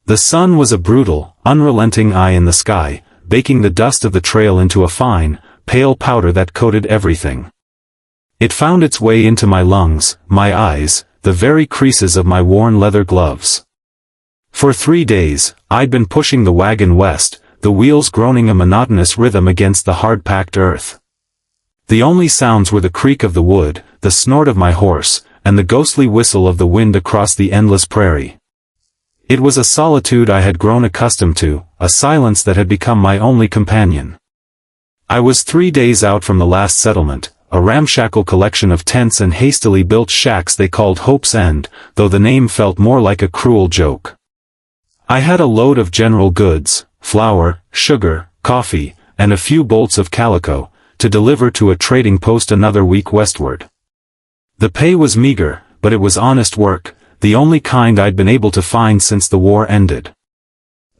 The sun was a brutal, unrelenting eye in the sky, baking the dust of the trail into a fine, pale powder that coated everything. It found its way into my lungs, my eyes, the very creases of my worn leather gloves. For 3 days, I'd been pushing the wagon west, the wheels groaning a monotonous rhythm against the hard-packed earth. The only sounds were the creak of the wood, the snort of my horse, and the ghostly whistle of the wind across the endless prairie. It was a solitude I had grown accustomed to, a silence that had become my only companion. I was 3 days out from the last settlement, a ramshackle collection of tents and hastily built shacks they called Hope's End, though the name felt more like a cruel joke. I had a load of general goods, flour, sugar, coffee, and a few bolts of calico, to deliver to a trading post another week westward. The pay was meager, but it was honest work, the only kind I'd been able to find since the war ended.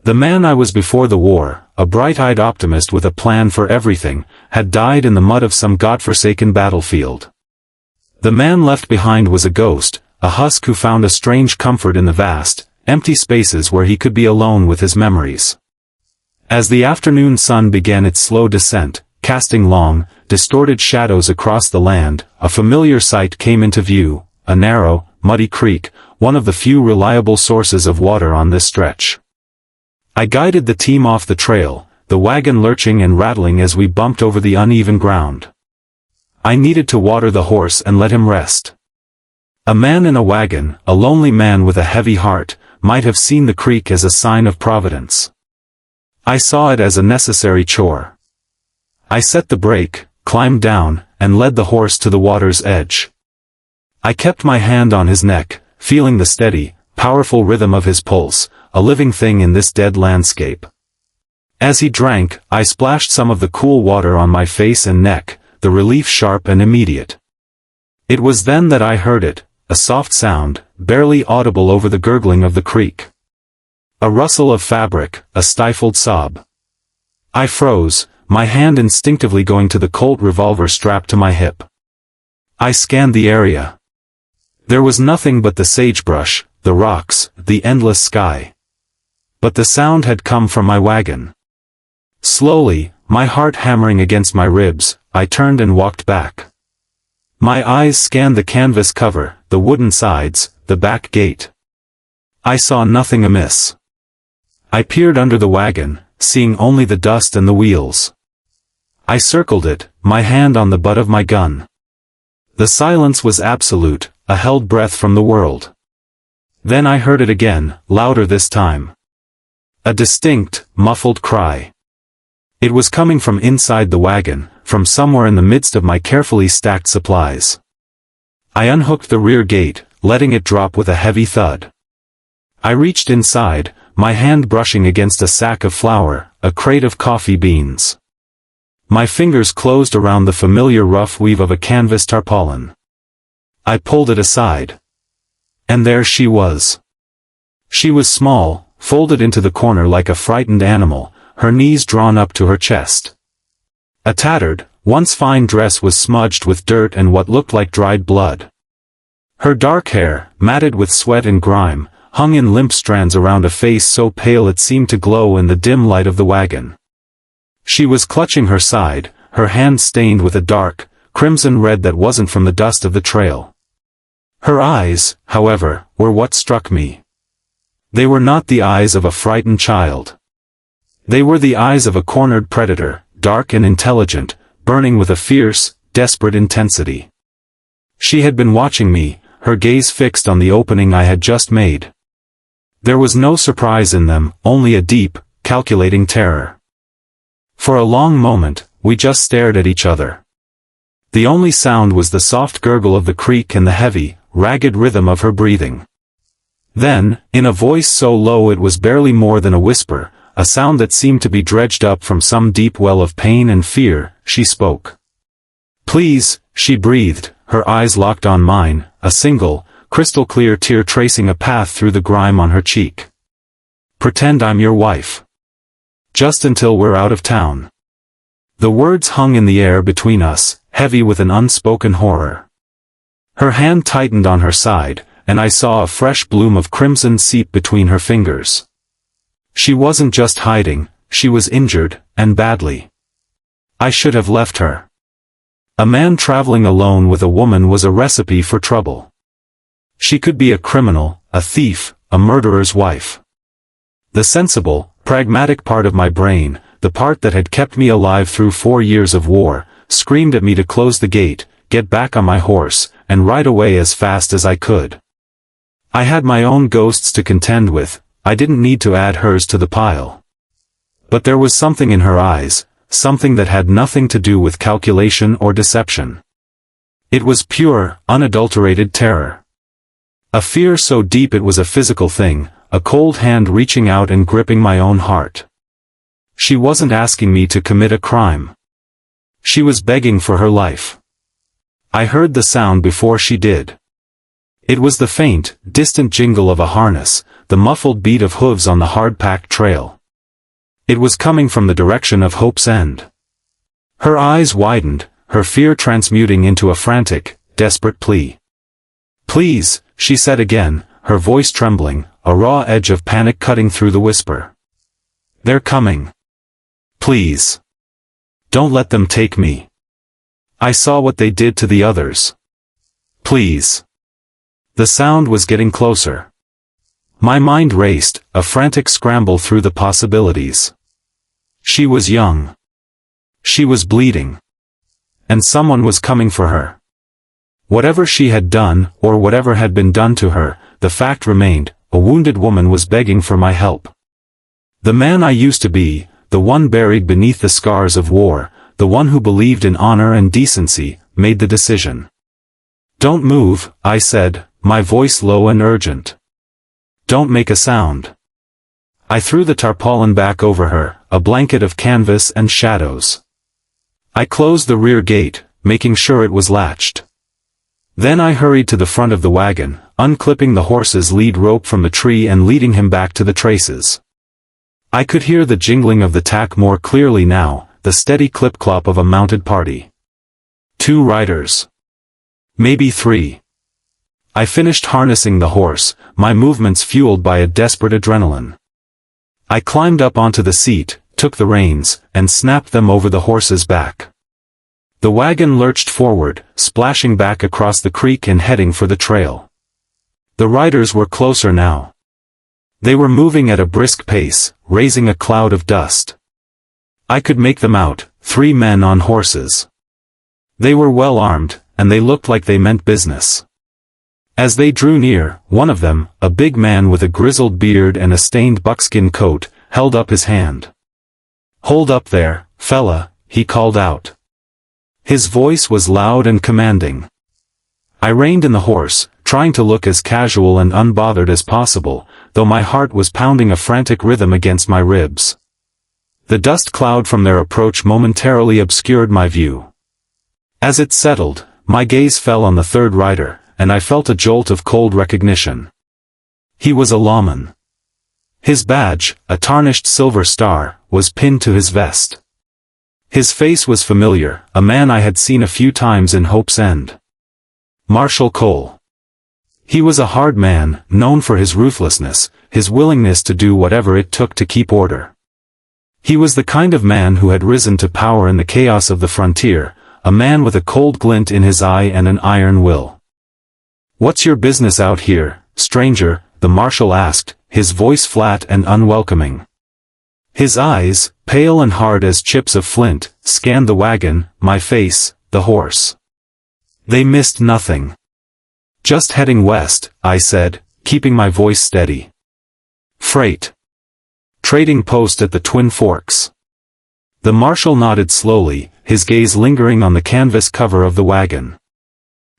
The man I was before the war, a bright-eyed optimist with a plan for everything, had died in the mud of some godforsaken battlefield. The man left behind was a ghost, a husk who found a strange comfort in the vast, empty spaces where he could be alone with his memories. As the afternoon sun began its slow descent, casting long, distorted shadows across the land, a familiar sight came into view, a narrow, muddy creek, one of the few reliable sources of water on this stretch. I guided the team off the trail, the wagon lurching and rattling as we bumped over the uneven ground. I needed to water the horse and let him rest. A man in a wagon, a lonely man with a heavy heart, might have seen the creek as a sign of providence. I saw it as a necessary chore. I set the brake, climbed down, and led the horse to the water's edge. I kept my hand on his neck, feeling the steady, powerful rhythm of his pulse, a living thing in this dead landscape. As he drank, I splashed some of the cool water on my face and neck, the relief sharp and immediate. It was then that I heard it, a soft sound, barely audible over the gurgling of the creek. A rustle of fabric, a stifled sob. I froze, my hand instinctively going to the Colt revolver strapped to my hip. I scanned the area. There was nothing but the sagebrush, the rocks, the endless sky. But the sound had come from my wagon. Slowly, my heart hammering against my ribs, I turned and walked back. My eyes scanned the canvas cover, the wooden sides, the back gate. I saw nothing amiss. I peered under the wagon, seeing only the dust and the wheels. I circled it, my hand on the butt of my gun. The silence was absolute, a held breath from the world. Then I heard it again, louder this time. A distinct, muffled cry. It was coming from inside the wagon, from somewhere in the midst of my carefully stacked supplies. I unhooked the rear gate, letting it drop with a heavy thud. I reached inside, my hand brushing against a sack of flour, a crate of coffee beans. My fingers closed around the familiar rough weave of a canvas tarpaulin. I pulled it aside. And there she was. She was small, folded into the corner like a frightened animal, her knees drawn up to her chest. A tattered, once fine dress was smudged with dirt and what looked like dried blood. Her dark hair, matted with sweat and grime, hung in limp strands around a face so pale it seemed to glow in the dim light of the wagon. She was clutching her side, her hand stained with a dark, crimson red that wasn't from the dust of the trail. Her eyes, however, were what struck me. They were not the eyes of a frightened child. They were the eyes of a cornered predator, dark and intelligent, burning with a fierce, desperate intensity. She had been watching me, her gaze fixed on the opening I had just made. There was no surprise in them, only a deep, calculating terror. For a long moment, we just stared at each other. The only sound was the soft gurgle of the creek and the heavy, ragged rhythm of her breathing. Then, in a voice so low it was barely more than a whisper, a sound that seemed to be dredged up from some deep well of pain and fear, she spoke. "Please," she breathed, her eyes locked on mine, a single, crystal-clear tear tracing a path through the grime on her cheek. "Pretend I'm your wife. Just until we're out of town." The words hung in the air between us, heavy with an unspoken horror. Her hand tightened on her side, and I saw a fresh bloom of crimson seep between her fingers. She wasn't just hiding, she was injured, and badly. I should have left her. A man traveling alone with a woman was a recipe for trouble. She could be a criminal, a thief, a murderer's wife. The sensible, pragmatic part of my brain, the part that had kept me alive through 4 years of war, screamed at me to close the gate, get back on my horse, and ride away as fast as I could. I had my own ghosts to contend with, I didn't need to add hers to the pile. But there was something in her eyes, something that had nothing to do with calculation or deception. It was pure, unadulterated terror. A fear so deep it was a physical thing, a cold hand reaching out and gripping my own heart. She wasn't asking me to commit a crime. She was begging for her life. I heard the sound before she did. It was the faint, distant jingle of a harness, the muffled beat of hooves on the hard-packed trail. It was coming from the direction of Hope's End. Her eyes widened, her fear transmuting into a frantic, desperate plea. "Please," she said again, her voice trembling, a raw edge of panic cutting through the whisper. "They're coming. Please. Don't let them take me. I saw what they did to the others. Please." The sound was getting closer. My mind raced, a frantic scramble through the possibilities. She was young. She was bleeding. And someone was coming for her. Whatever she had done, or whatever had been done to her, the fact remained, a wounded woman was begging for my help. The man I used to be, the one buried beneath the scars of war, the one who believed in honor and decency, made the decision. "Don't move," I said, my voice low and urgent. "Don't make a sound." I threw the tarpaulin back over her, a blanket of canvas and shadows. I closed the rear gate, making sure it was latched. Then I hurried to the front of the wagon, unclipping the horse's lead rope from the tree and leading him back to the traces. I could hear the jingling of the tack more clearly now, the steady clip-clop of a mounted party. 2 riders. Maybe 3. I finished harnessing the horse, my movements fueled by a desperate adrenaline. I climbed up onto the seat, took the reins, and snapped them over the horse's back. The wagon lurched forward, splashing back across the creek and heading for the trail. The riders were closer now. They were moving at a brisk pace, raising a cloud of dust. I could make them out, 3 men on horses. They were well armed, and they looked like they meant business. As they drew near, one of them, a big man with a grizzled beard and a stained buckskin coat, held up his hand. "Hold up there, fella," he called out. His voice was loud and commanding. I reined in the horse, trying to look as casual and unbothered as possible, though my heart was pounding a frantic rhythm against my ribs. The dust cloud from their approach momentarily obscured my view. As it settled, my gaze fell on the 3rd rider, and I felt a jolt of cold recognition. He was a lawman. His badge, a tarnished silver star, was pinned to his vest. His face was familiar, a man I had seen a few times in Hope's End. Marshal Cole. He was a hard man, known for his ruthlessness, his willingness to do whatever it took to keep order. He was the kind of man who had risen to power in the chaos of the frontier, a man with a cold glint in his eye and an iron will. "What's your business out here, stranger?" the marshal asked, his voice flat and unwelcoming. His eyes, pale and hard as chips of flint, scanned the wagon, my face, the horse. They missed nothing. "Just heading west," I said, keeping my voice steady. "Freight. Trading post at the Twin Forks." The marshal nodded slowly, his gaze lingering on the canvas cover of the wagon.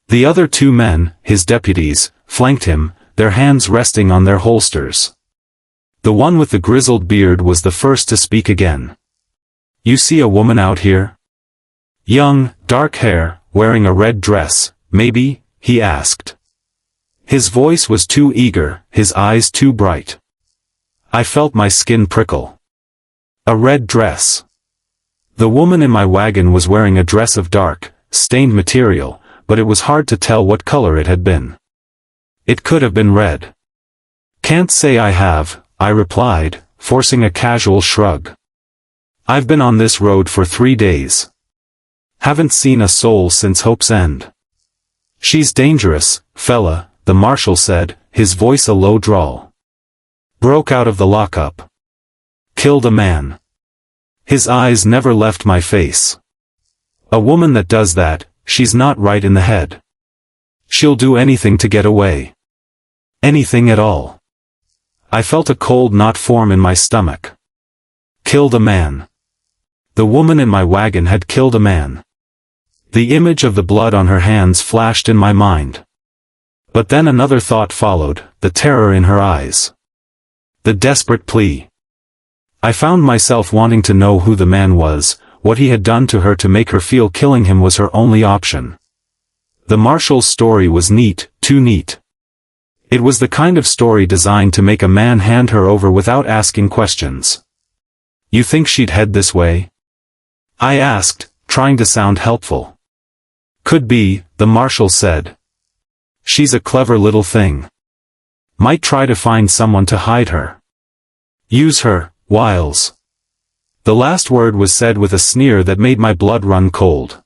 The other 2 men, his deputies, flanked him, their hands resting on their holsters. The one with the grizzled beard was the first to speak again. "You see a woman out here? Young, dark hair, wearing a red dress, maybe?" he asked. His voice was too eager, his eyes too bright. I felt my skin prickle. A red dress. The woman in my wagon was wearing a dress of dark, stained material, but it was hard to tell what color it had been. It could have been red. "Can't say I have," I replied, forcing a casual shrug. "I've been on this road for 3 days. Haven't seen a soul since Hope's End." "She's dangerous, fella," the marshal said, his voice a low drawl. "Broke out of the lockup. Killed a man." His eyes never left my face. "A woman that does that, she's not right in the head. She'll do anything to get away. Anything at all." I felt a cold knot form in my stomach. Killed a man. The woman in my wagon had killed a man. The image of the blood on her hands flashed in my mind. But then another thought followed, the terror in her eyes. The desperate plea. I found myself wanting to know who the man was, what he had done to her to make her feel killing him was her only option. The marshal's story was neat, too neat. It was the kind of story designed to make a man hand her over without asking questions. "You think she'd head this way?" I asked, trying to sound helpful. "Could be," the marshal said. "She's a clever little thing. Might try to find someone to hide her. Use her, wiles." The last word was said with a sneer that made my blood run cold.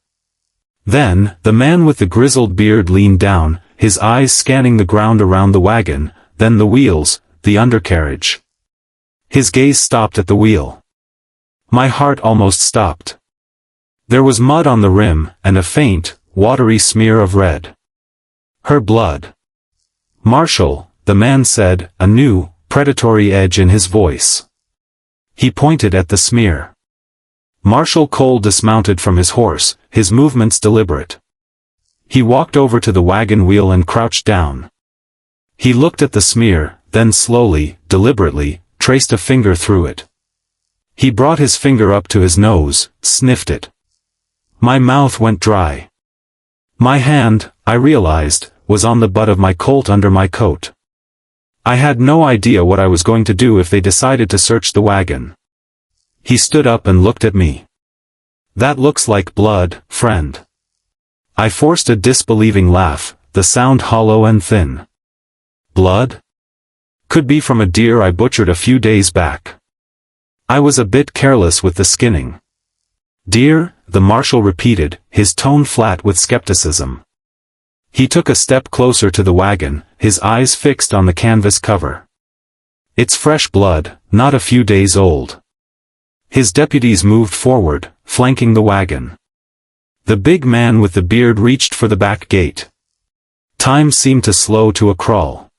Then, the man with the grizzled beard leaned down, his eyes scanning the ground around the wagon, then the wheels, the undercarriage. His gaze stopped at the wheel. My heart almost stopped. There was mud on the rim, and a faint, watery smear of red. Her blood. "Marshal," the man said, a new, predatory edge in his voice. He pointed at the smear. Marshal Cole dismounted from his horse, his movements deliberate. He walked over to the wagon wheel and crouched down. He looked at the smear, then slowly, deliberately, traced a finger through it. He brought his finger up to his nose, sniffed it. My mouth went dry. My hand, I realized, was on the butt of my Colt under my coat. I had no idea what I was going to do if they decided to search the wagon. He stood up and looked at me. "That looks like blood, friend." I forced a disbelieving laugh, the sound hollow and thin. "Blood? Could be from a deer I butchered a few days back. I was a bit careless with the skinning." "Deer?" the marshal repeated, his tone flat with skepticism. He took a step closer to the wagon, his eyes fixed on the canvas cover. "It's fresh blood, not a few days old." His deputies moved forward, flanking the wagon. The big man with the beard reached for the back gate. Time seemed to slow to a crawl.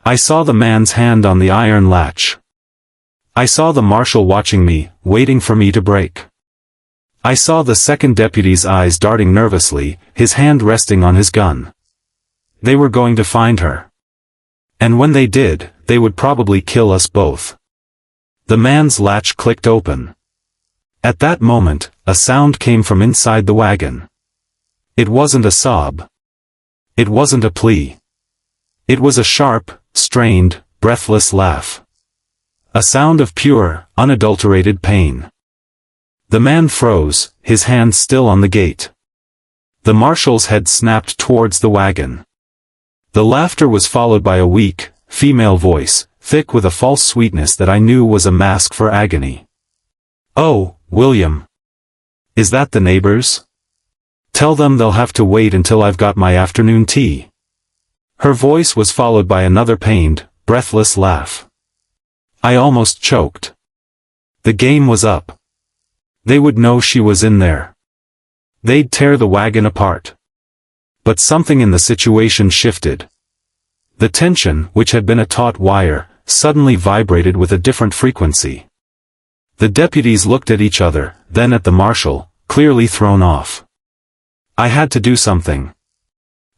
I saw the man's hand on the iron latch. I saw the marshal watching me, waiting for me to break. I saw the second deputy's eyes darting nervously, his hand resting on his gun. They were going to find her. And when they did, they would probably kill us both. The man's latch clicked open. At that moment, a sound came from inside the wagon. It wasn't a sob. It wasn't a plea. It was a sharp, strained, breathless laugh. A sound of pure, unadulterated pain. The man froze, his hand still on the gate. The marshal's head snapped towards the wagon. The laughter was followed by a weak, female voice, thick with a false sweetness that I knew was a mask for agony. "Oh, William. Is that the neighbors? Tell them they'll have to wait until I've got my afternoon tea." Her voice was followed by another pained, breathless laugh. I almost choked. The game was up. They would know she was in there. They'd tear the wagon apart. But something in the situation shifted. The tension, which had been a taut wire, suddenly vibrated with a different frequency. The deputies looked at each other, then at the marshal, clearly thrown off. I had to do something.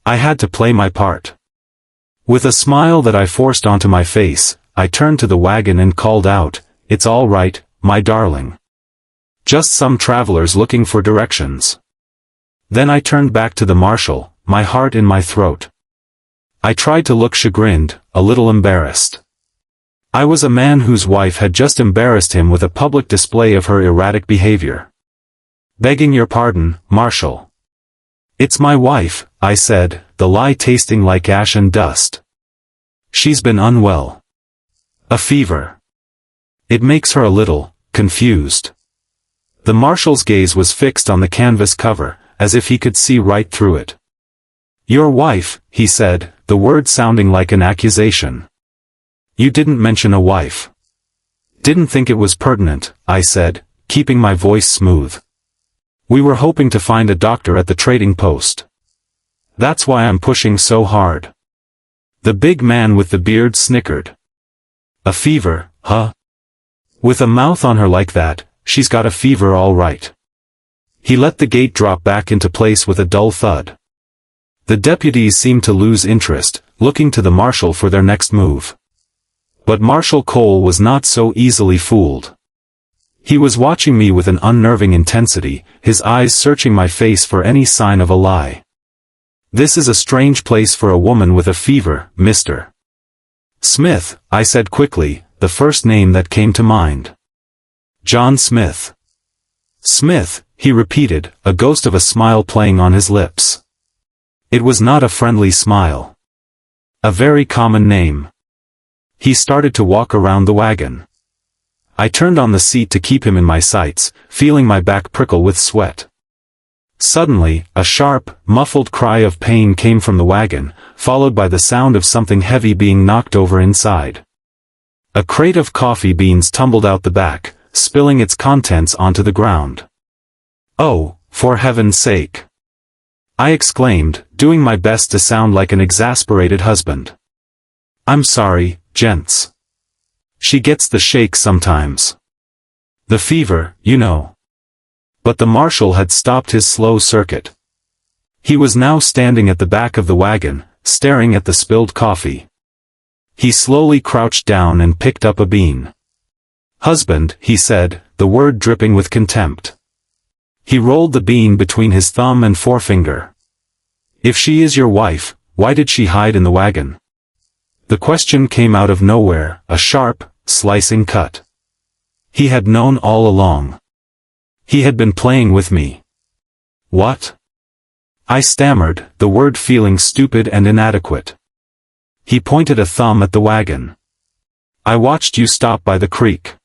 I had to play my part. With a smile that I forced onto my face, I turned to the wagon and called out, "It's all right, my darling. Just some travelers looking for directions." Then I turned back to the marshal, my heart in my throat. I tried to look chagrined, a little embarrassed. I was a man whose wife had just embarrassed him with a public display of her erratic behavior. "Begging your pardon, Marshal." "It's my wife," I said, the lie tasting like ash and dust. "She's been unwell. A fever. It makes her a little confused. The marshal's gaze was fixed on the canvas cover, as if he could see right through it. Your wife, he said, the word sounding like an accusation. You didn't mention a wife. Didn't think it was pertinent, I said, keeping my voice smooth. We were hoping to find a doctor at the trading post. That's why I'm pushing so hard. The big man with the beard snickered. A fever, huh? With a mouth on her like that, she's got a fever all right. He let the gate drop back into place with a dull thud. The deputies seemed to lose interest, looking to the marshal for their next move. But Marshal Cole was not so easily fooled. He was watching me with an unnerving intensity, his eyes searching my face for any sign of a lie. This is a strange place for a woman with a fever, Mr. Smith, I said quickly, the first name that came to mind. John Smith. Smith, he repeated, a ghost of a smile playing on his lips. It was not a friendly smile. A very common name. He started to walk around the wagon. I turned on the seat to keep him in my sights, feeling my back prickle with sweat. Suddenly, a sharp, muffled cry of pain came from the wagon, followed by the sound of something heavy being knocked over inside. A crate of coffee beans tumbled out the back, spilling its contents onto the ground. Oh, for heaven's sake! I exclaimed, doing my best to sound like an exasperated husband. I'm sorry, gents. She gets the shakes sometimes. The fever, you know. But the marshal had stopped his slow circuit. He was now standing at the back of the wagon, staring at the spilled coffee. He slowly crouched down and picked up a bean. Husband, he said, the word dripping with contempt. He rolled the bean between his thumb and forefinger. If she is your wife, why did she hide in the wagon? The question came out of nowhere, a sharp, slicing cut. He had known all along. He had been playing with me. What? I stammered, the word feeling stupid and inadequate. He pointed a thumb at the wagon. I watched you stop by the creek.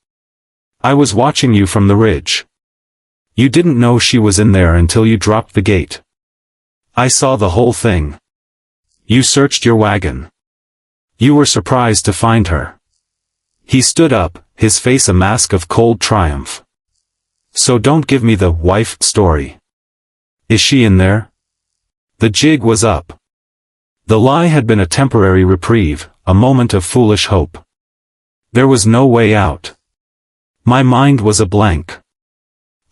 I was watching you from the ridge. You didn't know she was in there until you dropped the gate. I saw the whole thing. You searched your wagon. You were surprised to find her. He stood up, his face a mask of cold triumph. So don't give me the wife story. Is she in there? The jig was up. The lie had been a temporary reprieve, a moment of foolish hope. There was no way out. My mind was a blank.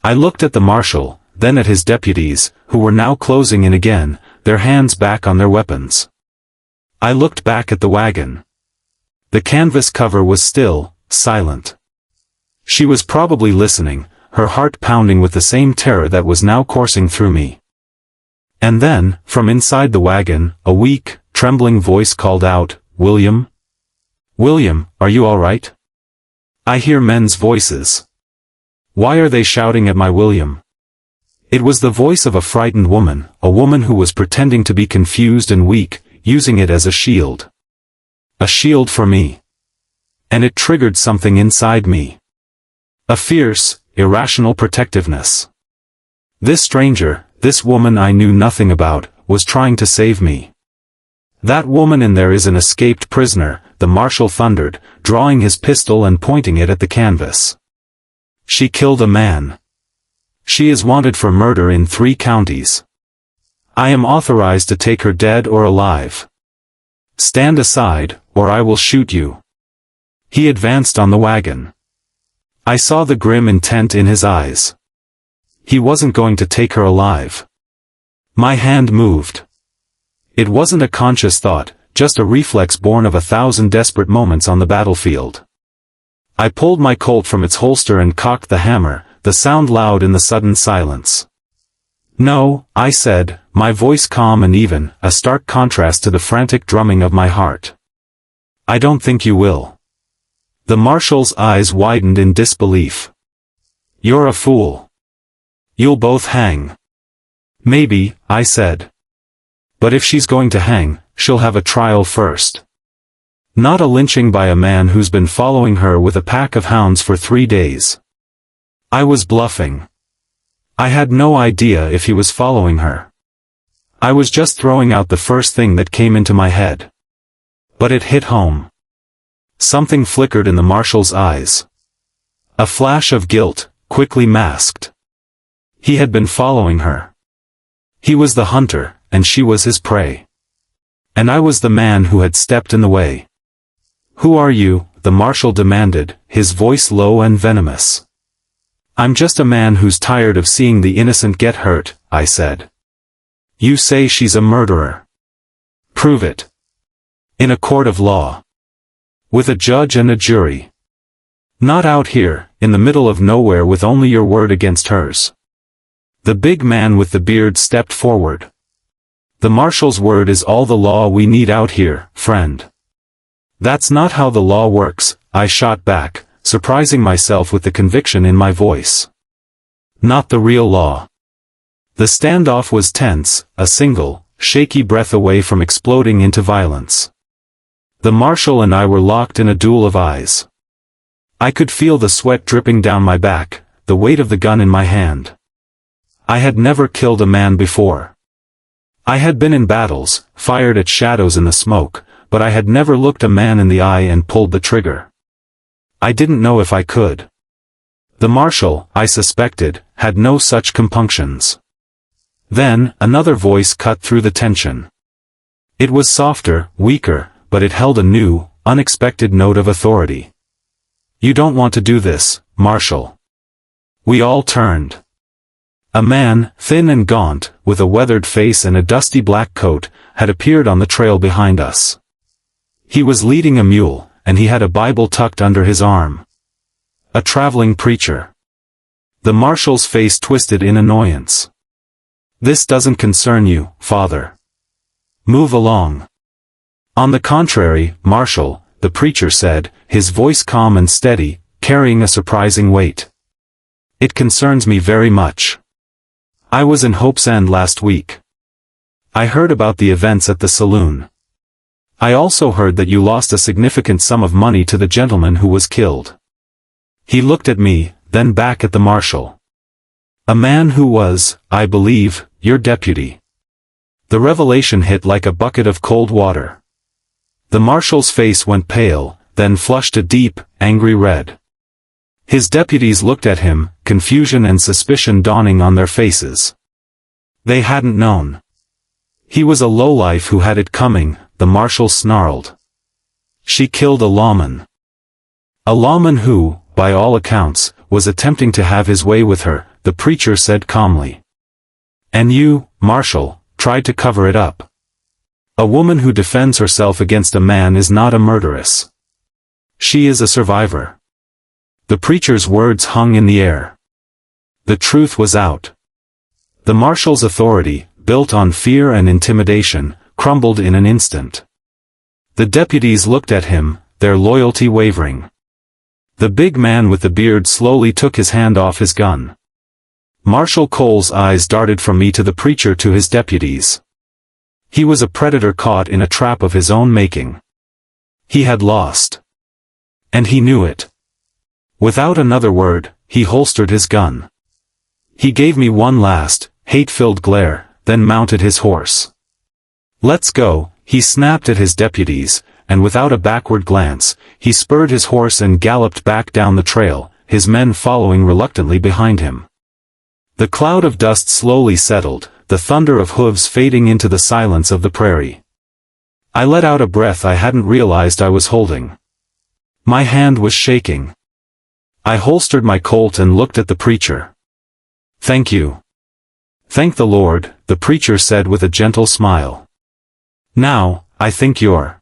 I looked at the marshal, then at his deputies, who were now closing in again, their hands back on their weapons. I looked back at the wagon. The canvas cover was still, silent. She was probably listening, her heart pounding with the same terror that was now coursing through me. And then, from inside the wagon, a weak, trembling voice called out, William? William, are you all right? I hear men's voices. Why are they shouting at my William? It was the voice of a frightened woman, a woman who was pretending to be confused and weak, using it as a shield. A shield for me. And it triggered something inside me. A fierce, irrational protectiveness. This stranger, this woman I knew nothing about, was trying to save me. That woman in there is an escaped prisoner, the marshal thundered, drawing his pistol and pointing it at the canvas. She killed a man. She is wanted for murder in 3 counties. I am authorized to take her dead or alive. Stand aside, or I will shoot you. He advanced on the wagon. I saw the grim intent in his eyes. He wasn't going to take her alive. My hand moved. It wasn't a conscious thought, just a reflex born of 1,000 desperate moments on the battlefield. I pulled my Colt from its holster and cocked the hammer, the sound loud in the sudden silence. No, I said, my voice calm and even, a stark contrast to the frantic drumming of my heart. I don't think you will. The marshal's eyes widened in disbelief. You're a fool. You'll both hang. Maybe, I said. But if she's going to hang, she'll have a trial first. Not a lynching by a man who's been following her with a pack of hounds for 3 days. I was bluffing. I had no idea if he was following her. I was just throwing out the first thing that came into my head. But it hit home. Something flickered in the marshal's eyes. A flash of guilt, quickly masked. He had been following her. He was the hunter, and she was his prey. And I was the man who had stepped in the way. "Who are you?" the marshal demanded, his voice low and venomous. "I'm just a man who's tired of seeing the innocent get hurt," I said. "You say she's a murderer. Prove it. In a court of law. With a judge and a jury. Not out here, in the middle of nowhere with only your word against hers." The big man with the beard stepped forward. "The marshal's word is all the law we need out here, friend." "That's not how the law works," I shot back, surprising myself with the conviction in my voice. "Not the real law." The standoff was tense, a single, shaky breath away from exploding into violence. The marshal and I were locked in a duel of eyes. I could feel the sweat dripping down my back, the weight of the gun in my hand. I had never killed a man before. I had been in battles, fired at shadows in the smoke, but I had never looked a man in the eye and pulled the trigger. I didn't know if I could. The marshal, I suspected, had no such compunctions. Then, another voice cut through the tension. It was softer, weaker, but it held a new, unexpected note of authority. "You don't want to do this, Marshal." We all turned. A man, thin and gaunt, with a weathered face and a dusty black coat, had appeared on the trail behind us. He was leading a mule, and he had a Bible tucked under his arm. A traveling preacher. The marshal's face twisted in annoyance. "This doesn't concern you, Father. Move along." "On the contrary, Marshal," the preacher said, his voice calm and steady, carrying a surprising weight. "It concerns me very much. I was in Hope's End last week. I heard about the events at the saloon. I also heard that you lost a significant sum of money to the gentleman who was killed." He looked at me, then back at the marshal. "A man who was, I believe, your deputy." The revelation hit like a bucket of cold water. The marshal's face went pale, then flushed a deep, angry red. His deputies looked at him, confusion and suspicion dawning on their faces. They hadn't known. He was a lowlife who had it coming, the marshal snarled. "She killed a lawman. A lawman who, by all accounts, was attempting to have his way with her," the preacher said calmly. "And you, Marshal, tried to cover it up. A woman who defends herself against a man is not a murderess. She is a survivor." The preacher's words hung in the air. The truth was out. The marshal's authority, built on fear and intimidation, crumbled in an instant. The deputies looked at him, their loyalty wavering. The big man with the beard slowly took his hand off his gun. Marshal Cole's eyes darted from me to the preacher to his deputies. He was a predator caught in a trap of his own making. He had lost. And he knew it. Without another word, he holstered his gun. He gave me one last, hate-filled glare, then mounted his horse. "Let's go," he snapped at his deputies, and without a backward glance, he spurred his horse and galloped back down the trail, his men following reluctantly behind him. The cloud of dust slowly settled, the thunder of hooves fading into the silence of the prairie. I let out a breath I hadn't realized I was holding. My hand was shaking. I holstered my Colt and looked at the preacher. "Thank you." "Thank the Lord," the preacher said with a gentle smile. "Now, I think your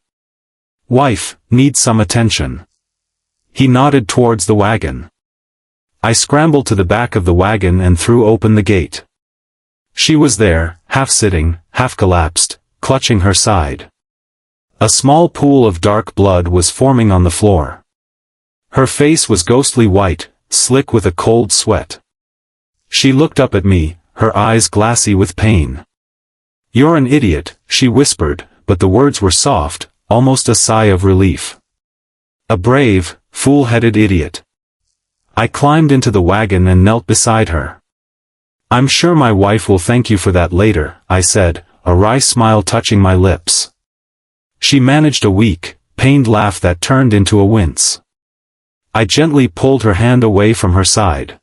wife needs some attention." He nodded towards the wagon. I scrambled to the back of the wagon and threw open the gate. She was there, half sitting, half collapsed, clutching her side. A small pool of dark blood was forming on the floor. Her face was ghostly white, slick with a cold sweat. She looked up at me, her eyes glassy with pain. "You're an idiot," she whispered, but the words were soft, almost a sigh of relief. A brave, fool-headed idiot. I climbed into the wagon and knelt beside her. "I'm sure my wife will thank you for that later," I said, a wry smile touching my lips. She managed a weak, pained laugh that turned into a wince. I gently pulled her hand away from her side.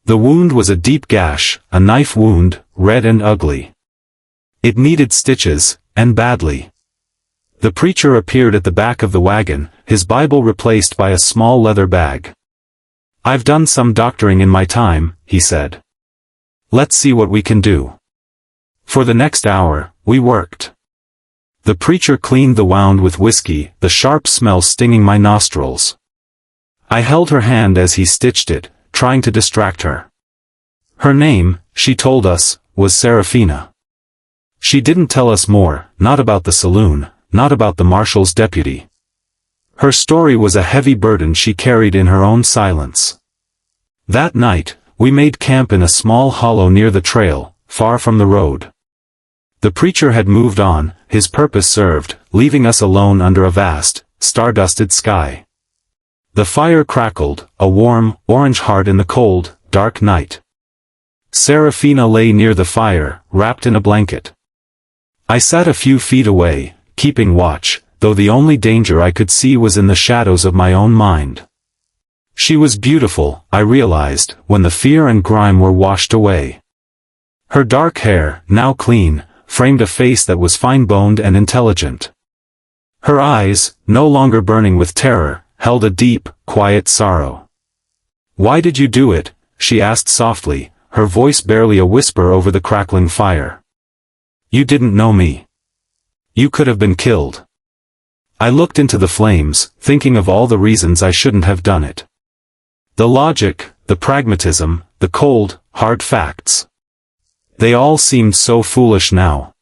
The wound was a deep gash, a knife wound, red and ugly. It needed stitches, and badly. The preacher appeared at the back of the wagon, his Bible replaced by a small leather bag. "I've done some doctoring in my time," he said. "Let's see what we can do." For the next hour, we worked. The preacher cleaned the wound with whiskey, the sharp smell stinging my nostrils. I held her hand as he stitched it, trying to distract her. Her name, she told us, was Serafina. She didn't tell us more, not about the saloon, not about the marshal's deputy. Her story was a heavy burden she carried in her own silence. That night, we made camp in a small hollow near the trail, far from the road. The preacher had moved on, his purpose served, leaving us alone under a vast, star-dusted sky. The fire crackled, a warm, orange heart in the cold, dark night. Serafina lay near the fire, wrapped in a blanket. I sat a few feet away, keeping watch, though the only danger I could see was in the shadows of my own mind. She was beautiful, I realized, when the fear and grime were washed away. Her dark hair, now clean, framed a face that was fine-boned and intelligent. Her eyes, no longer burning with terror, held a deep, quiet sorrow. "Why did you do it?" she asked softly, her voice barely a whisper over the crackling fire. "You didn't know me. You could have been killed." I looked into the flames, thinking of all the reasons I shouldn't have done it. The logic, the pragmatism, the cold, hard facts. They all seemed so foolish now.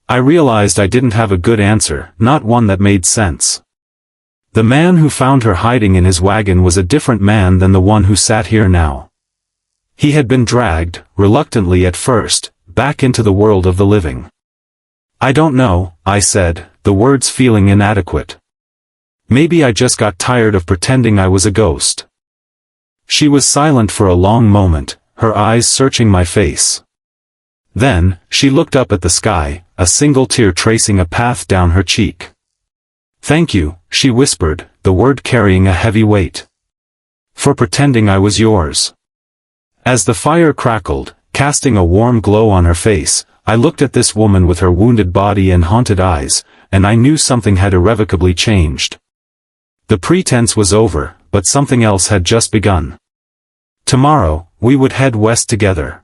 I realized I didn't have a good answer, not one that made sense. The man who found her hiding in his wagon was a different man than the one who sat here now. He had been dragged, reluctantly at first, back into the world of the living. "I don't know," I said, the words feeling inadequate. "Maybe I just got tired of pretending I was a ghost." She was silent for a long moment, her eyes searching my face. Then, she looked up at the sky, a single tear tracing a path down her cheek. "Thank you," she whispered, the word carrying a heavy weight. "For pretending I was yours." As the fire crackled, casting a warm glow on her face, I looked at this woman with her wounded body and haunted eyes, and I knew something had irrevocably changed. The pretense was over, but something else had just begun. Tomorrow, we would head west together.